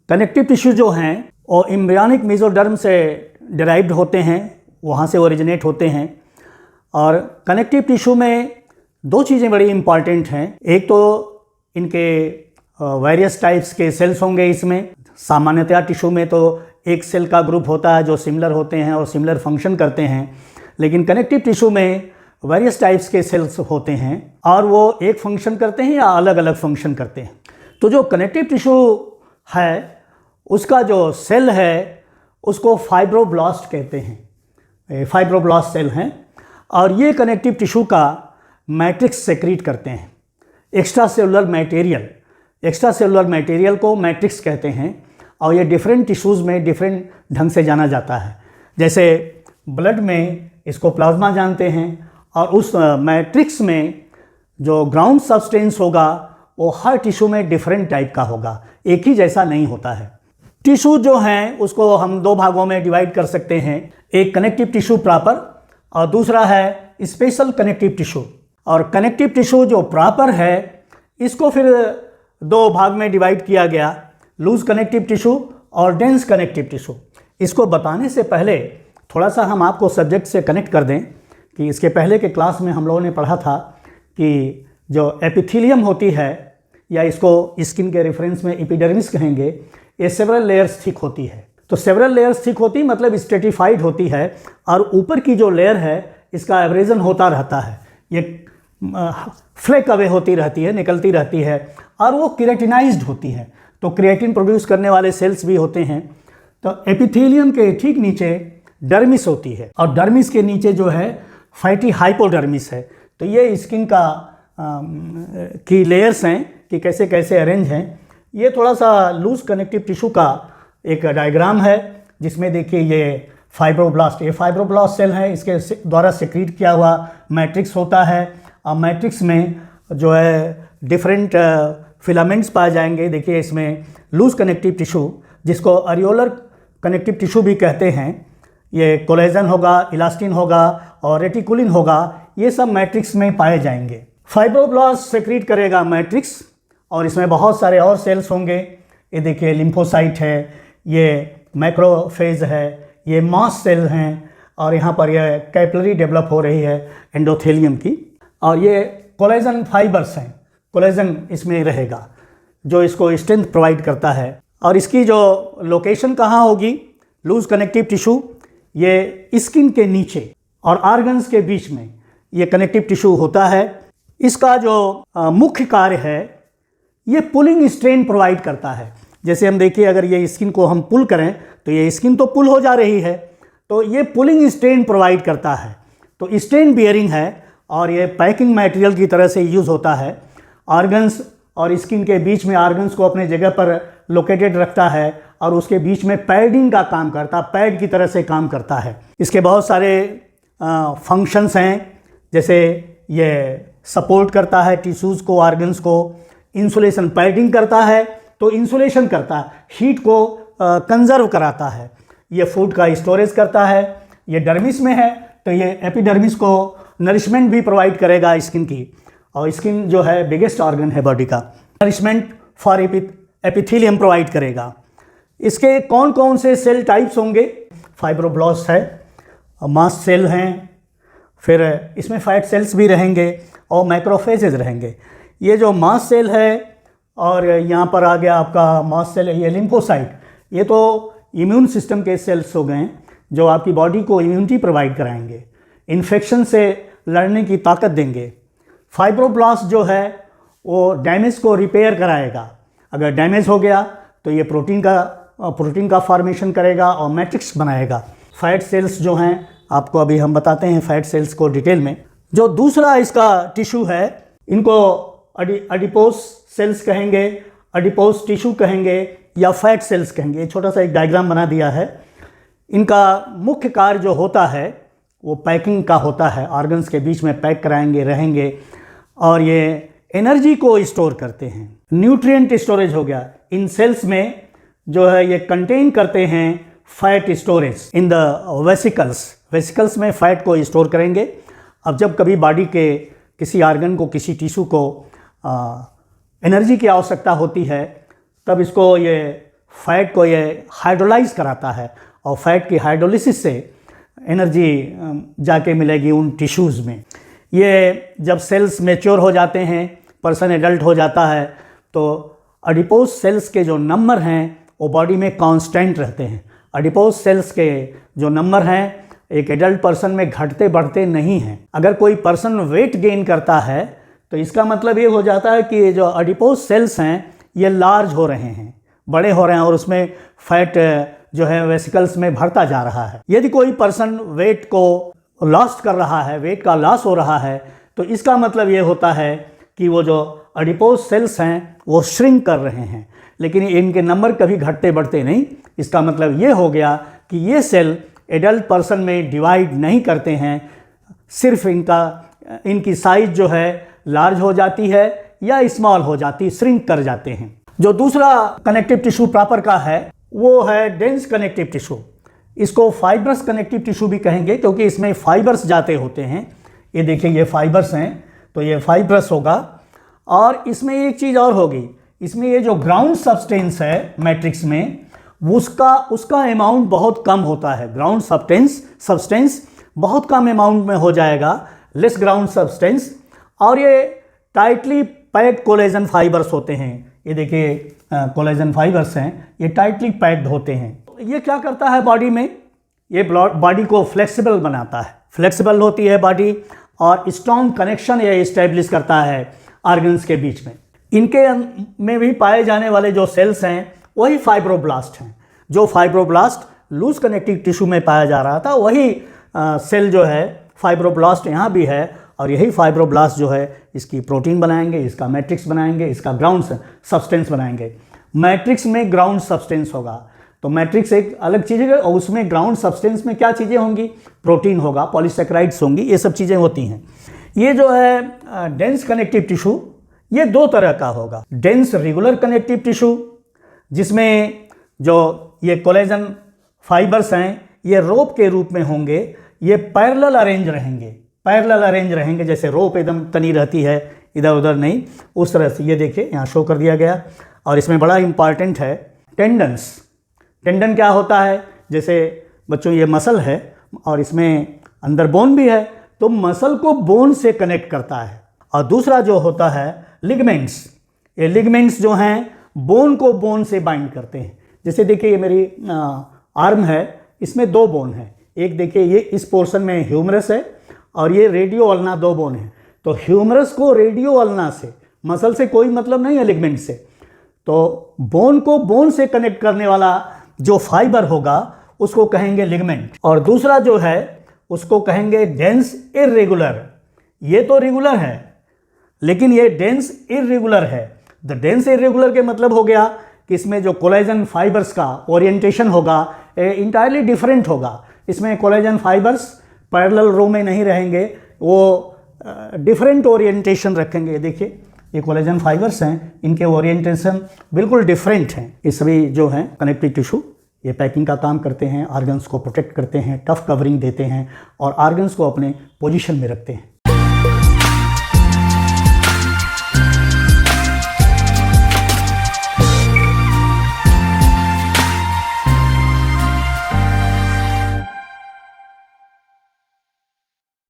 Connective tissue जो हैं वो एम्ब्रियोनिक मेसोडर्म से डिराइव्ड होते हैं, वहाँ से ओरिजिनेट होते हैं। और कनेक्टिव टिश्यू में दो चीज़ें बड़ी इम्पॉर्टेंट हैं। एक तो इनके वेरियस टाइप्स के सेल्स होंगे। इसमें सामान्यतया टिश्यू में तो एक सेल का ग्रुप होता है जो सिमिलर होते हैं और सिमिलर फंक्शन करते हैं, लेकिन कनेक्टिव टिश्यू में वेरियस टाइप्स के सेल्स होते हैं और वो एक फंक्शन करते हैं या अलग अलग फंक्शन करते हैं। तो जो कनेक्टिव टिश्यू है उसका जो सेल है उसको फाइब्रोब्लास्ट कहते हैं, फाइब्रोब्लास्ट सेल हैं। और ये कनेक्टिव टिश्यू का मैट्रिक्स सेक्रीट करते हैं, एक्स्ट्रा सेलुलर मटेरियल को मैट्रिक्स कहते हैं। और ये डिफरेंट टिश्यूज़ में डिफरेंट ढंग से जाना जाता है। जैसे ब्लड में इसको प्लाज्मा जानते हैं और उस मैट्रिक्स में जो ग्राउंड सब्सटेंस होगा वो हर टिश्यू में डिफरेंट टाइप का होगा, एक ही जैसा नहीं होता है। टिश्यू जो हैं उसको हम दो भागों में डिवाइड कर सकते हैं, एक कनेक्टिव टिश्यू प्रॉपर और दूसरा है स्पेशल कनेक्टिव टिश्यू। और कनेक्टिव टिश्यू जो प्रॉपर है इसको फिर दो भाग में डिवाइड किया गया, लूज कनेक्टिव टिश्यू और डेंस कनेक्टिव टिश्यू। इसको बताने से पहले थोड़ा सा हम आपको सब्जेक्ट से कनेक्ट कर दें कि इसके पहले के क्लास में हम लोगों ने पढ़ा था कि जो एपिथेलियम होती है या इसको स्किन के रेफरेंस में एपिडर्मिस कहेंगे, ये सेवरल लेयर्स थिक होती है। तो सेवरल लेयर्स थिक होती मतलब स्ट्रेटिफाइड होती है और ऊपर की जो लेयर है इसका एब्रेजन होता रहता है, ये फ्लेक अवे होती रहती है, निकलती रहती है और वो केराटिनाइज्ड होती है। तो क्रिएटिन प्रोड्यूस करने वाले सेल्स भी होते हैं। तो एपिथेलियम के ठीक नीचे डर्मिस होती है और डर्मिस के नीचे जो है फैटी हाइपोडर्मिस है। तो ये स्किन का की लेयर्स हैं कि कैसे कैसे अरेंज हैं। ये थोड़ा सा लूज कनेक्टिव टिश्यू का एक डायग्राम है जिसमें देखिए ये फाइब्रोब्लास्ट सेल है, इसके द्वारा सेक्रीट किया हुआ मैट्रिक्स होता है और मैट्रिक्स में जो है डिफरेंट फिलामेंट्स पाए जाएंगे। देखिए इसमें लूज कनेक्टिव टिश्यू जिसको अरियोलर कनेक्टिव टिश्यू भी कहते हैं, ये कोलेजन होगा, इलास्टिन होगा और रेटिकुलिन होगा, ये सब मैट्रिक्स में पाए जाएंगे। फाइब्रोब्लास्ट सेक्रीट करेगा मैट्रिक्स और इसमें बहुत सारे और सेल्स होंगे। ये देखिए लिम्फोसाइट है, ये मैक्रोफेज है, ये मास्ट सेल हैं और यहाँ पर यह कैपिलरी डेवलप हो रही है एंडोथेलियम की। और ये कोलेजन फाइबर्स हैं, कोलेजन इसमें रहेगा जो इसको स्ट्रेंथ प्रोवाइड करता है। और इसकी जो लोकेशन कहाँ होगी, लूज कनेक्टिव टिश्यू ये स्किन के नीचे और आर्गन्स के बीच में ये कनेक्टिव टिश्यू होता है। इसका जो मुख्य कार्य है ये पुलिंग स्ट्रेन प्रोवाइड करता है। जैसे हम देखिए अगर ये स्किन को हम पुल करें तो ये स्किन तो पुल हो जा रही है, तो ये पुलिंग स्ट्रेन प्रोवाइड करता है। तो स्ट्रेन बियरिंग है और ये पैकिंग मटेरियल की तरह से यूज़ होता है। ऑर्गन्स और स्किन के बीच में ऑर्गन्स को अपने जगह पर लोकेटेड रखता है और उसके बीच में पैडिंग का काम करता है, पैड की तरह से काम करता है। इसके बहुत सारे फंक्शंस हैं, जैसे ये सपोर्ट करता है टिश्यूज़ को, ऑर्गन्स को, इंसुलेशन, पैडिंग करता है तो इंसुलेशन करता है, हीट को कंजर्व कराता है, ये फूड का स्टोरेज करता है। ये डर्मिस में है तो ये एपिडर्मिस को नरिशमेंट भी प्रोवाइड करेगा स्किन की, और स्किन जो है बिगेस्ट ऑर्गन है बॉडी का, नरिशमेंट फॉर एपिथेलियम प्रोवाइड करेगा। इसके कौन कौन से सेल टाइप्स होंगे, फाइब्रोब्लास्ट है, मास्ट सेल हैं, फिर इसमें फैट सेल्स भी रहेंगे और मैक्रोफेजेज रहेंगे। ये जो मास्ट सेल है और यहाँ पर आ गया आपका मास्ट सेल, ये लिम्फोसाइट, ये तो इम्यून सिस्टम के सेल्स हो गए जो आपकी बॉडी को इम्यूनिटी प्रोवाइड कराएंगे, इन्फेक्शन से लड़ने की ताकत देंगे। फाइब्रोब्लास्ट जो है वो डैमेज को रिपेयर कराएगा, अगर डैमेज हो गया तो ये प्रोटीन का फॉर्मेशन करेगा और मैट्रिक्स बनाएगा। फैट सेल्स जो हैं आपको अभी हम बताते हैं फैट सेल्स को डिटेल में। जो दूसरा इसका टिश्यू है इनको एडिपोज सेल्स कहेंगे, एडिपोज टिश्यू कहेंगे या फैट सेल्स कहेंगे। ये छोटा सा एक डायग्राम बना दिया है। इनका मुख्य कार्य जो होता है वो पैकिंग का होता है, ऑर्गन्स के बीच में पैक कराएंगे, रहेंगे और ये एनर्जी को स्टोर करते हैं। न्यूट्रिएंट स्टोरेज हो गया, इन सेल्स में जो है ये कंटेन करते हैं fat storage in the vesicles में फैट को स्टोर करेंगे। अब जब कभी बॉडी के किसी ऑर्गन को, किसी टिश्यू को एनर्जी की आवश्यकता होती है तब इसको ये फैट को ये हाइड्रोलाइज कराता है और फैट की हाइड्रोलिसिस से एनर्जी जाके मिलेगी उन टिश्यूज़ में। ये जब सेल्स मैच्योर हो जाते हैं, पर्सन एडल्ट हो जाता है, तो एडिपोज सेल्स के जो नंबर हैं वो बॉडी में कांस्टेंट रहते हैं। एडिपोज सेल्स के जो नंबर हैं एक एडल्ट पर्सन में घटते बढ़ते नहीं हैं। अगर कोई पर्सन वेट गेन करता है तो इसका मतलब ये हो जाता है कि ये जो एडिपोज सेल्स हैं ये लार्ज हो रहे हैं, बड़े हो रहे हैं और उसमें फैट जो है वेसिकल्स में भरता जा रहा है। यदि कोई पर्सन वेट को लॉस्ट कर रहा है, वेट का लॉस हो रहा है, तो इसका मतलब ये होता है कि वो जो एडिपोज सेल्स हैं वो श्रिंक कर रहे हैं, लेकिन इनके नंबर कभी घटते बढ़ते नहीं। इसका मतलब ये हो गया कि ये सेल एडल्ट पर्सन में डिवाइड नहीं करते हैं, सिर्फ इनकी साइज जो है लार्ज हो जाती है या स्मॉल हो जाती, श्रिंक कर जाते हैं। जो दूसरा कनेक्टिव टिश्यू प्रॉपर का है वो है डेंस कनेक्टिव टिश्यू। इसको फाइब्रस कनेक्टिव टिश्यू भी कहेंगे क्योंकि इसमें फाइबर्स जाते होते हैं। ये देखिए ये फाइबर्स हैं तो ये फाइब्रस होगा। और इसमें एक चीज़ और होगी, इसमें ये जो ग्राउंड सब्सटेंस है मैट्रिक्स में उसका अमाउंट बहुत कम होता है। ग्राउंड सब्सटेंस बहुत कम अमाउंट में हो जाएगा, लेस ग्राउंड सब्सटेंस। और ये टाइटली पैक्ड कोलेजन फाइबर्स होते हैं। ये देखिए कोलेजन फाइबर्स हैं, ये टाइटली पैक्ड होते हैं। ये क्या करता है बॉडी में, ये बॉडी को फ्लेक्सिबल बनाता है। फ्लेक्सिबल होती है बॉडी और स्ट्रॉन्ग कनेक्शन ये इस्टेब्लिश करता है ऑर्गन्स के बीच में। इनके में भी पाए जाने वाले जो सेल्स हैं वही फाइब्रोब्लास्ट हैं। जो फाइब्रोब्लास्ट लूज कनेक्टिव टिश्यू में पाया जा रहा था वही सेल जो है फाइब्रोब्लास्ट यहाँ भी है। और यही फाइब्रोब्लास्ट जो है इसकी प्रोटीन बनाएंगे, इसका मैट्रिक्स बनाएंगे, इसका ग्राउंड सब्सटेंस बनाएंगे। मैट्रिक्स में ग्राउंड सब्सटेंस होगा, तो मैट्रिक्स एक अलग चीज़ है और उसमें ग्राउंड सब्सटेंस में क्या चीज़ें होंगी, प्रोटीन होगा, पॉलीसेकेराइड्स होंगी, ये सब चीज़ें होती हैं। ये जो है डेंस कनेक्टिव टिश्यू ये दो तरह का होगा। डेंस रेगुलर कनेक्टिव टिश्यू जिसमें जो ये कोलेजन फाइबर्स हैं ये रोप के रूप में होंगे, ये पैरेलल अरेंज रहेंगे, जैसे रोप एकदम तनी रहती है इधर उधर नहीं, उस तरह से। ये देखिए यहाँ शो कर दिया गया। और इसमें बड़ा इंपॉर्टेंट है टेंडन्स। टेंडन क्या होता है, जैसे बच्चों ये मसल है और इसमें अंदर बोन भी है, तो मसल को बोन से कनेक्ट करता है। और दूसरा जो होता है लिगमेंट्स, ये लिगमेंट्स जो हैं बोन को बोन से बाइंड करते हैं। जैसे देखिए ये मेरी आर्म है, इसमें दो बोन है। एक देखिए ये इस पोर्शन में ह्यूमरस है और ये रेडियो अल्ना, दो बोन है। तो ह्यूमरस को रेडियो अल्ना से, मसल से कोई मतलब नहीं है लिगमेंट से, तो बोन को बोन से कनेक्ट करने वाला जो फाइबर होगा उसको कहेंगे लिगमेंट। और दूसरा जो है उसको कहेंगे डेंस इर्रेगुलर। ये तो रेगुलर है लेकिन ये डेंस इर्रेगुलर है। द डेंस इर्रेगुलर के मतलब हो गया कि इसमें जो कोलेजन फाइबर्स का ओरिएंटेशन होगा इंटायरली डिफरेंट होगा। इसमें कोलेजन फाइबर्स पैरेलल रो में नहीं रहेंगे, वो डिफरेंट ओरिएंटेशन रखेंगे। देखिए ये कोलेजन फाइबर्स हैं, इनके ओरिएंटेशन बिल्कुल डिफरेंट हैं। ये सभी जो हैं कनेक्टिव टिश्यू ये पैकिंग का काम करते हैं, ऑर्गन्स को प्रोटेक्ट करते हैं, टफ कवरिंग देते हैं और ऑर्गन्स को अपने पोजीशन में रखते हैं।